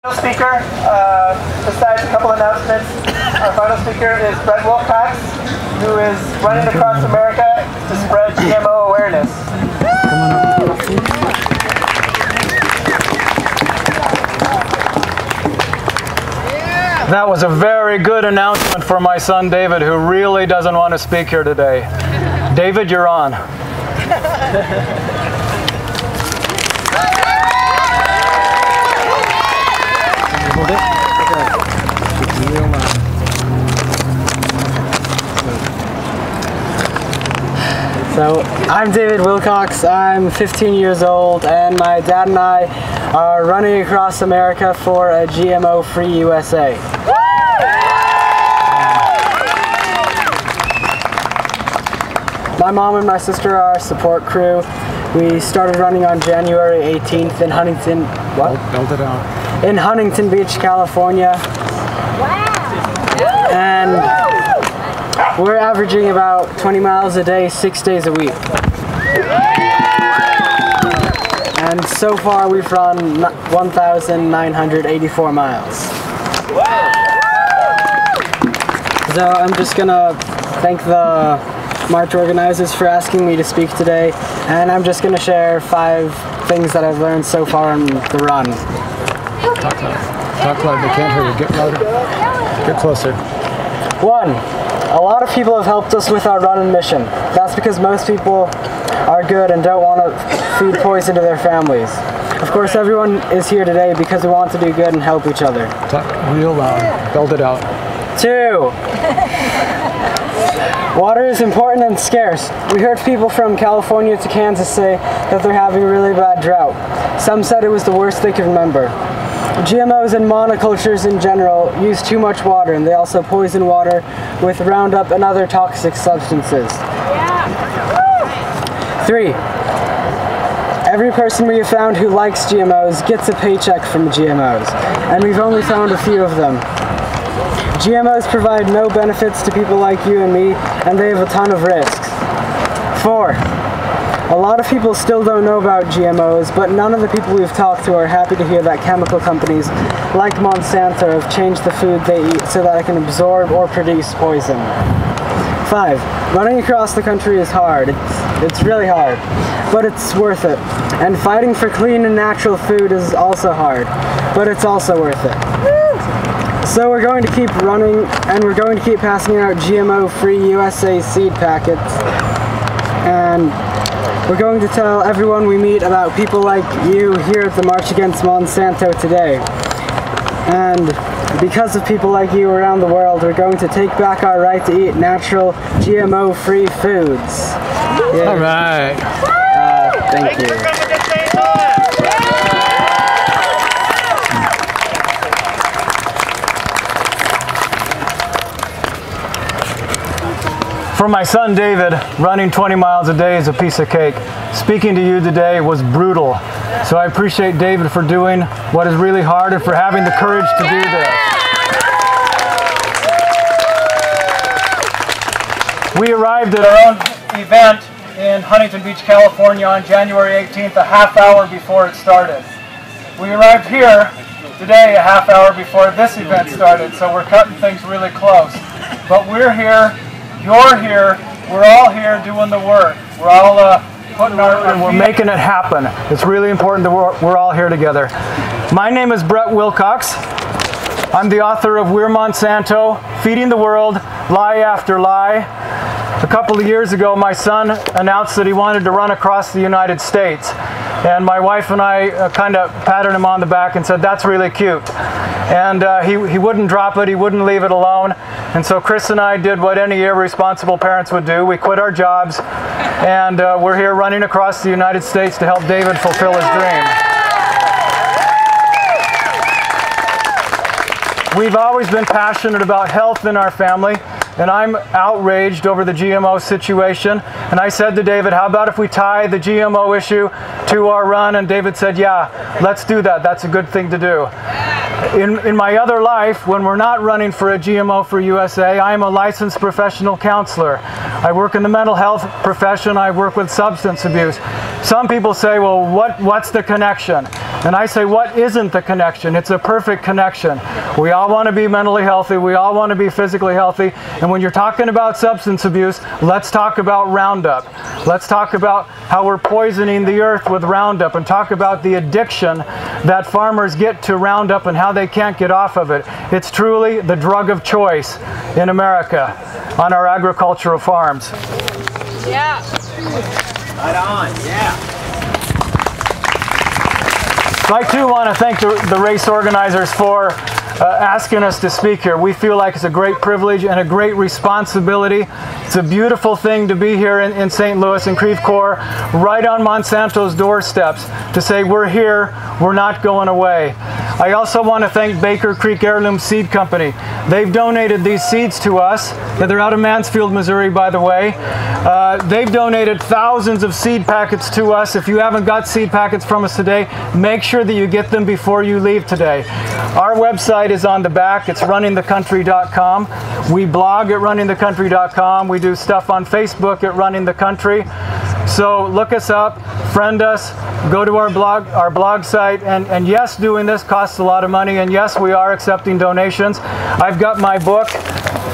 Speaker, besides a couple announcements, our final speaker is Brett Wilcox, who is running across America to spread GMO awareness. That was a very good announcement for my son David, who really doesn't want to speak here today. David, you're on. So, I'm David Wilcox, I'm 15 years old, and my dad and I are running across America for a GMO Free USA. My mom and my sister are our support crew. We started running on January 18th in Huntington Beach, California. And we're averaging about 20 miles a day, 6 days a week. And so far we've run 1,984 miles. So I'm just gonna thank the march organizers for asking me to speak today, and I'm just gonna share 5 things that I've learned so far on the run. Talk loud, they can't hear you. Get louder. Get closer. 1. A lot of people have helped us with our run and mission. That's because most people are good and don't want to feed poison to their families. Of course, everyone is here today because we want to do good and help each other. Talk real loud. Belt it out. 2. Water is important and scarce. We heard people from California to Kansas say that they're having a really bad drought. Some said it was the worst they could remember. GMOs and monocultures in general use too much water, and they also poison water with Roundup and other toxic substances. 3. Every person we have found who likes GMOs gets a paycheck from GMOs, and we've only found a few of them. GMOs provide no benefits to people like you and me, and they have a ton of risks. 4. A lot of people still don't know about GMOs, but none of the people we've talked to are happy to hear that chemical companies like Monsanto have changed the food they eat so that it can absorb or produce poison. 5. Running across the country is hard. It's really hard, but it's worth it. And fighting for clean and natural food is also hard, but it's also worth it. So we're going to keep running, and we're going to keep passing out GMO Free USA seed packets, and we're going to tell everyone we meet about people like you here at the March Against Monsanto today. And because of people like you around the world, we're going to take back our right to eat natural, GMO-free foods. Yeah. All right. Thank you. For my son David, running 20 miles a day is a piece of cake. Speaking to you today was brutal. So I appreciate David for doing what is really hard and for having the courage to do this. We arrived at our own event in Huntington Beach, California on January 18th, a half hour before it started. We arrived here today a half hour before this event started, so we're cutting things really close. But we're here. You're here, we're all here doing the work. We're all putting our and we're making it happen. It's really important that we're all here together. My name is Brett Wilcox. I'm the author of We're Monsanto, Feeding the World, Lie After Lie. A couple of years ago, my son announced that he wanted to run across the United States. And my wife and I kind of patted him on the back and said, that's really cute. And he wouldn't drop it, he wouldn't leave it alone. And so Chris and I did what any irresponsible parents would do. We quit our jobs, and we're here running across the United States to help David fulfill his dream. We've always been passionate about health in our family, and I'm outraged over the GMO situation. And I said to David, how about if we tie the GMO issue to our run? And David said, yeah, let's do that. That's a good thing to do. In my other life, when we're not running for a GMO for USA, I'm a licensed professional counselor. I work in the mental health profession. I work with substance abuse. Some people say, well, what's the connection? And I say, what isn't the connection? It's a perfect connection. We all want to be mentally healthy. We all want to be physically healthy. And when you're talking about substance abuse, let's talk about Roundup. Let's talk about how we're poisoning the earth with Roundup, and talk about the addiction that farmers get to Roundup and how they can't get off of it. It's truly the drug of choice in America on our agricultural farms. Yeah. Right on, yeah. I too want to thank the race organizers for asking us to speak here. We feel like it's a great privilege and a great responsibility. It's a beautiful thing to be here in St. Louis, in Creve Coeur, right on Monsanto's doorsteps, to say we're here, we're not going away. I also want to thank Baker Creek Heirloom Seed Company. They've donated these seeds to us. They're out of Mansfield, Missouri, by the way. They've donated thousands of seed packets to us. If you haven't got seed packets from us today, make sure that you get them before you leave today. Our website is on the back. It's runningthecountry.com. We blog at runningthecountry.com. We do stuff on Facebook at Running the Country. So look us up, friend us, go to our blog site, and yes, doing this costs a lot of money, and yes, we are accepting donations. I've got my book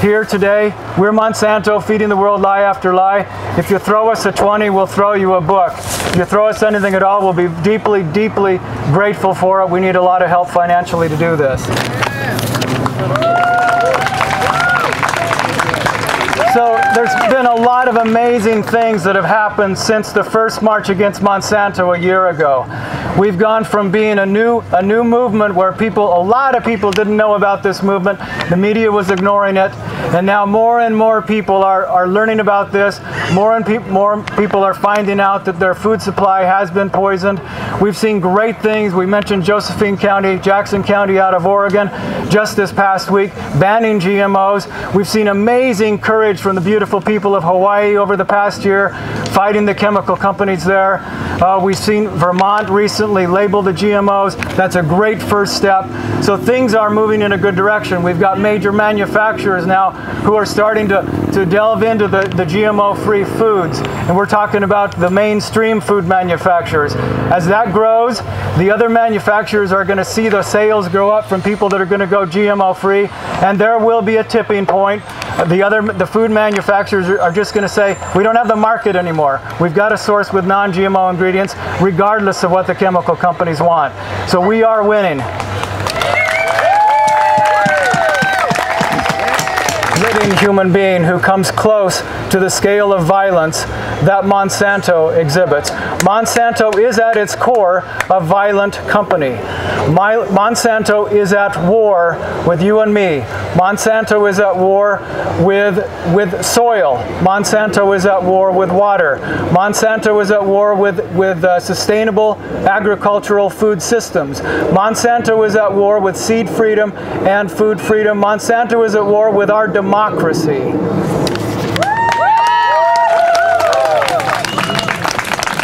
here today. We're Monsanto, feeding the world lie after lie. If you throw us a 20, we'll throw you a book. If you throw us anything at all, we'll be deeply, deeply grateful for it. We need a lot of help financially to do this. So there's been a lot of amazing things that have happened since the first march against Monsanto a year ago. We've gone from being a new movement where a lot of people didn't know about this movement. The media was ignoring it, and now more and more people are learning about this. More people are finding out that their food supply has been poisoned. We've seen great things. We mentioned Josephine County, Jackson County out of Oregon just this past week, banning GMOs. We've seen amazing courage from the beautiful people of Hawaii over the past year, fighting the chemical companies there. We've seen Vermont recently label the GMOs. That's a great first step. So things are moving in a good direction. We've got major manufacturers now who are starting to delve into the GMO-free foods. And we're talking about the mainstream food manufacturers. As that grows, the other manufacturers are going to see the sales grow up from people that are going to go GMO-free, and there will be a tipping point. The food manufacturers are just going to say, we don't have the market anymore. We've got to source with non-GMO ingredients, regardless of what the chemical companies want. So we are winning. Living human being who comes close to the scale of violence that Monsanto exhibits. Monsanto is at its core a violent company. Monsanto is at war with you and me. Monsanto is at war with soil. Monsanto is at war with water. Monsanto is at war with sustainable agricultural food systems. Monsanto is at war with seed freedom and food freedom. Monsanto is at war with our democracy.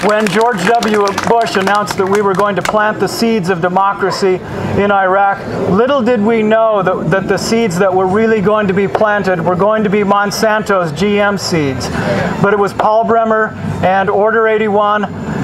When George W. Bush announced that we were going to plant the seeds of democracy in Iraq, little did we know that the seeds that were really going to be planted were going to be Monsanto's GM seeds. But it was Paul Bremer and Order 81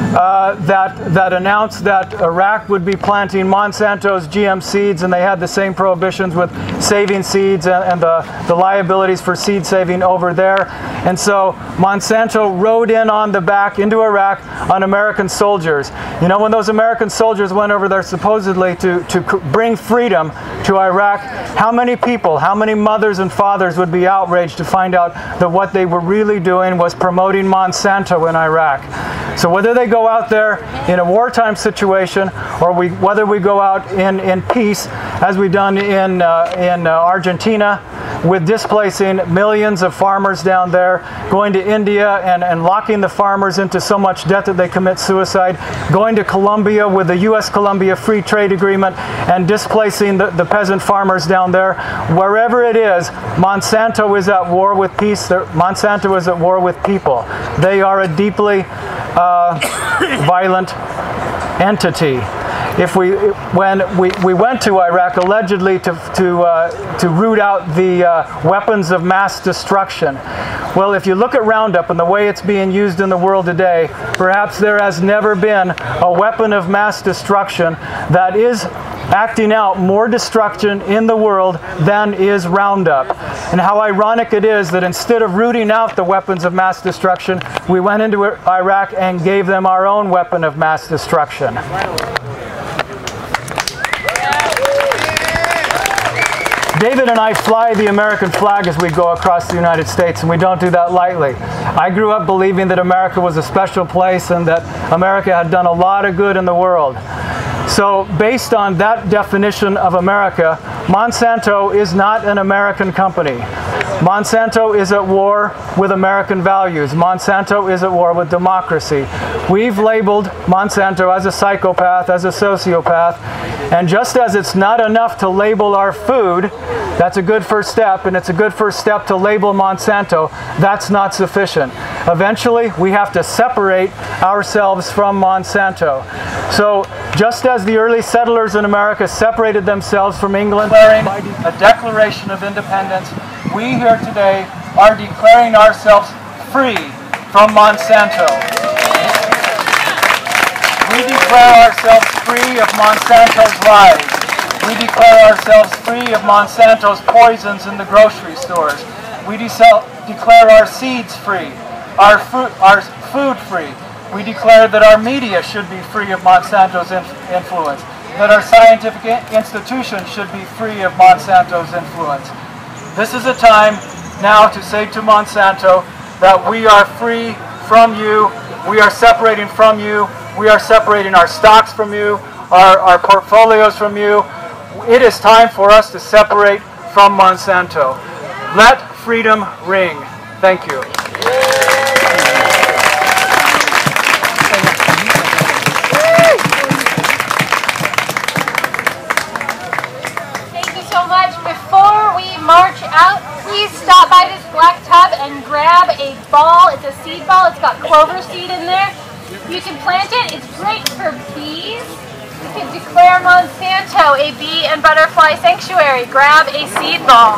that announced that Iraq would be planting Monsanto's GM seeds, and they had the same prohibitions with saving seeds and the liabilities for seed saving over there. And so Monsanto rode in on the back into Iraq on American soldiers. You know, when those American soldiers went over there supposedly to bring freedom to Iraq, how many people, how many mothers and fathers would be outraged to find out that what they were really doing was promoting Monsanto in Iraq? So whether they go out there in a wartime situation or whether we go out in peace, as we've done in Argentina, with displacing millions of farmers down there, going to India and locking the farmers into so much debt that they commit suicide, going to Colombia with the U.S.-Colombia Free Trade Agreement and displacing the peasant farmers down there. Wherever it is, Monsanto is at war with peace. Monsanto is at war with people. They are a deeply violent entity. when we went to Iraq allegedly to root out the weapons of mass destruction. Well, if you look at Roundup and the way it's being used in the world today, perhaps there has never been a weapon of mass destruction that is acting out more destruction in the world than is Roundup. And how ironic it is that instead of rooting out the weapons of mass destruction, we went into Iraq and gave them our own weapon of mass destruction. David and I fly the American flag as we go across the United States, and we don't do that lightly. I grew up believing that America was a special place and that America had done a lot of good in the world. So based on that definition of America, Monsanto is not an American company. Monsanto is at war with American values. Monsanto is at war with democracy. We've labeled Monsanto as a psychopath, as a sociopath, and just as it's not enough to label our food, that's a good first step, and it's a good first step to label Monsanto, that's not sufficient. Eventually, we have to separate ourselves from Monsanto. So, just as the early settlers in America separated themselves from England, declaring a Declaration of Independence, we here today are declaring ourselves free from Monsanto. We declare ourselves free of Monsanto's lies. We declare ourselves free of Monsanto's poisons in the grocery stores. We declare our seeds free, our food free. We declare that our media should be free of Monsanto's influence, that our scientific institutions should be free of Monsanto's influence. This is a time now to say to Monsanto that we are free from you, we are separating from you, we are separating our stocks from you, our portfolios from you. It is time for us to separate from Monsanto. Let freedom ring. Thank you. Thank you so much. Before we march out, please stop by this black tub and grab a ball. It's a seed ball. It's got clover seed in there. You can plant it. It's great for bees. You can declare Monsanto a bee and butterfly sanctuary. Grab a seed ball.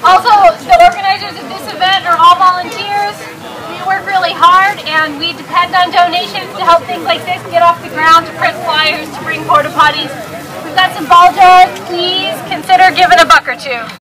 Also, the organizers of this event are all volunteers. We work really hard and we depend on donations to help things like this get off the ground, to print flyers, to bring porta potties. We've got some ball jars. Please consider giving $1 or $2.